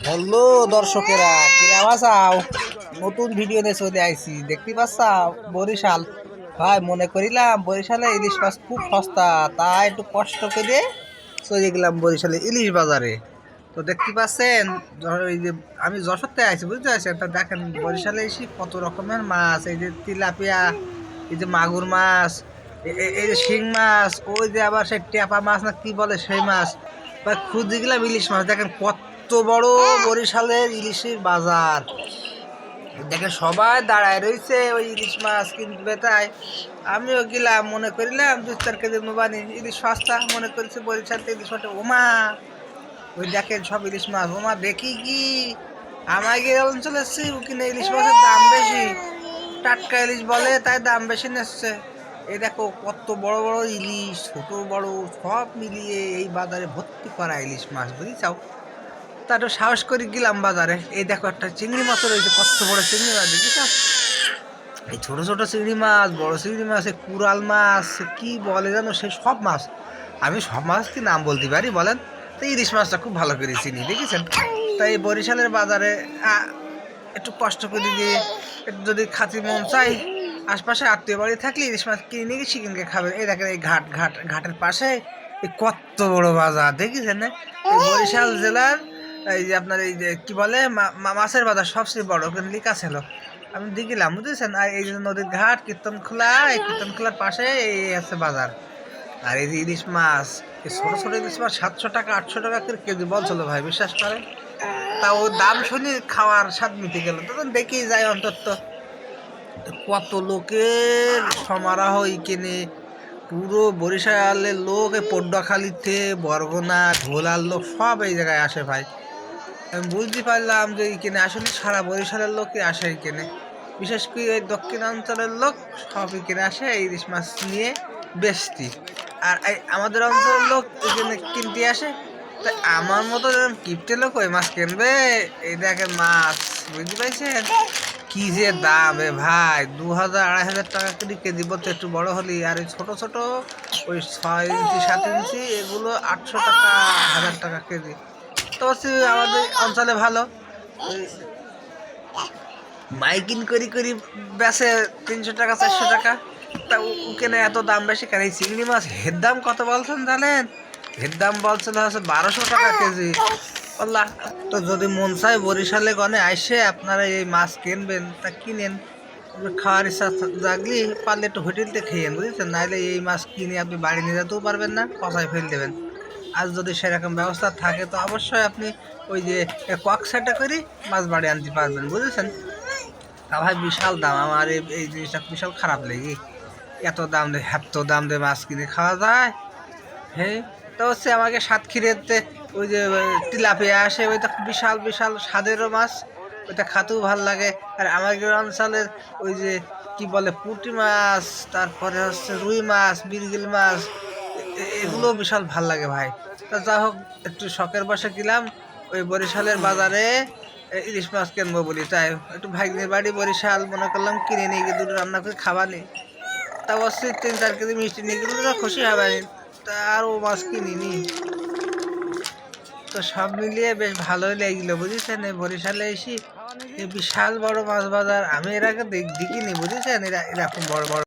Hello দর্শকেরা, কিরাম আছাও? নতুন ভিডিও নিয়ে চলে আইছি। দেখতে পাচ্ছাও বরিশাল। ভাই মনে করিলাম বরিশালে ইলিশ মাছ খুব সস্তা, তাই একটু কষ্ট করে চলে গেলাম বরিশালে ইলিশ বাজারে। তো দেখতে পাচ্ছেন, এই যে আমি যশোরতে আইছি, বুঝতে পারছেন? তো দেখেন বরিশালে এসে কত রকমের মাছ, এই যে তিলাপিয়া, এই যে মাগুর মাছ, এই যে শিং মাছ, ওই যে আবার সেই টেপা মাছ না কি বলে সেই মাছ, বা খুঁজে গেলাম ইলিশ মাছ। দেখেন কত বড় বরিশালের ইলিশের বাজার। দেখেন সবাই দাঁড়ায় রয়েছে ওই ইলিশ মাছ কিনবে, তাই আমিও গেলাম। মনে করিলাম 2-4 কেজি নোবানি, ইলিশ সস্তা মনে করেছে বরিশাল থেকে ইলিশ ওঠে। ওমা, ওই দেখেন সব ইলিশ মাছ। ওমা দেখি কি, আমাদের অঞ্চলের চেয়ে ওখানে ইলিশ মাছের দাম বেশি। টাটকা ইলিশ বলে তাই দাম বেশি নিচ্ছে। এই দেখো কত বড় বড় ইলিশ, ছোট বড় সব মিলিয়ে এই বাজারে ভর্তি করা ইলিশ মাছ, বুঝেছাও? তা একটু সাহস করে গেলাম বাজারে। এই দেখো একটা চিংড়ি মাছও রয়েছে, কত বড় চিংড়ি মাছ দেখিস? এই ছোট ছোট চিংড়ি মাছ, বড় চিংড়ি মাছ, এই কুরাল মাছ, কি বলে জানো সেই সব মাছ। আমি সব মাছ কি নাম বলতে পারি বলেন? তো ইলিশ মাছটা খুব ভালো করে চিনি, দেখেছেন? তাই এই বরিশালের বাজারে একটু কষ্ট করে দিয়ে একটু যদি খাতি মন চাই, আশপাশে আত্মীয় বাড়ি থাকলে ইলিশ মাছ কিনে নিয়ে চিকেনকে খাবেন। এই দেখেন এই ঘাটের পাশে এই কত বড় বাজার, দেখেছেন না? এই বরিশাল জেলার এই যে আপনার এই যে কি বলে মাছের বাজার সবচেয়ে বড়, ওখানে লিখা ছিল, আমি দেখলাম, বুঝেছেন? আর এই যে নদীর ঘাট কীর্তনখোলা, এই কীর্তনখোলার পাশে এই আছে বাজার। আর এই যে ইলিশ মাছ, এই ছোট ছোট ইলিশ মাছ 700 টাকা 800 টাকা করে কেজি বলছিল ভাই, বিশ্বাস করে? তাও দাম শুনি খাওয়ার স্বাদ মিটে গেল। তখন দেখি যায় অন্তত কত লোকের সমারোহ এইখানে। পুরো বরিশালের লোক এই পটুয়াখালীতে, বরগুনা, ভোলার লোক সব এই জায়গায় আসে ভাই। আমি বুঝতে পারলাম যে এইখানে আসলে সারা বরিশালের লোকই আসে এইখানে। বিশেষ করে ওই দক্ষিণাঞ্চলের লোক সব এখানে আসে এই ইলিশ মাছ নিয়ে বেচতি। আর এই আমাদের অঞ্চলের লোক এখানে কিনতে আসে। তাই আমার মতো এরকম কিপটে লোক ওই মাছ কিনবে। এই দেখেন মাছ, বুঝতে পারছেন কি যে দাম এ ভাই? 2000-2500 টাকা করে কেজি বলতে একটু বড় হলি। আর এই ছোট ছোট ওই 6 ইঞ্চি 7 ইঞ্চি এগুলো 800 টাকা, 1000 টাকা কেজি। তো হচ্ছে আমাদের অঞ্চলে ভালো ওই মাইকিং করি করি বেচে 300 টাকা 400 টাকা। তা ওখানে এত দাম বেশি কেন? এই চিংড়ি মাছ হের দাম কত বলছেন জানেন? হের দাম বলছেন হচ্ছে 1200 টাকা কেজি। আল্লাহ। তো যদি মন চায় বরিশালে গনে আইসে আপনারা এই মাছ কিনবেন, তা কিনেন। খাওয়ার ইচ্ছা জাগলি পারলে একটু হোটেলতে খেয়েন, বুঝেছেন? নাহলে এই মাছ কিনে আপনি বাড়ি নিয়ে যেতেও পারবেন না, পচায় ফেল দেবেন। আর যদি সেরকম ব্যবস্থা থাকে তো অবশ্যই আপনি ওই যে কক সেটা করে মাছ বাড়ি আনতে পারবেন, বুঝেছেন? তা ভাই বিশাল দাম, আমার এই জিনিসটা বিশাল খারাপ লেগে। এত দাম দিয়ে মাছ কিনে খাওয়া যায়? হ্যাঁ। তো হচ্ছে আমাকে সাতক্ষীরাতে ওই যে তিলাপিয়া আসে, ওইটা বিশাল বিশাল স্বাদেরও মাছ, ওইটা খাতেও ভাল লাগে। আর আমাদের অঞ্চলের ওই যে কি বলে পুঁটি মাছ, তারপরে হচ্ছে রুই মাছ, মৃগেল মাছ, এগুলো বিশাল ভাল লাগে ভাই। তা যা হোক, একটু শখের বসে গেলাম ওই বরিশালের বাজারে ইলিশ মাছ কিনবো বলি। তাই একটু ভাগ্নের বাড়ি বরিশাল, মনে করলাম কিনে নিয়ে গিয়ে দুটো রান্না করে খাবার নেই। তা অবশ্যই 3-4 কেজি মিষ্টি নিয়ে গেলে তোরা খুশি হবে। তা আর ও মাছ কিনিনি। তো সব মিলিয়ে বেশ ভালোই লাগলো, বুঝেছেন? এই বরিশালে এসে এই বিশাল বড় মাছ বাজার আমি এর আগে দেখিনি, বুঝেছেন? এরকম বড় বড়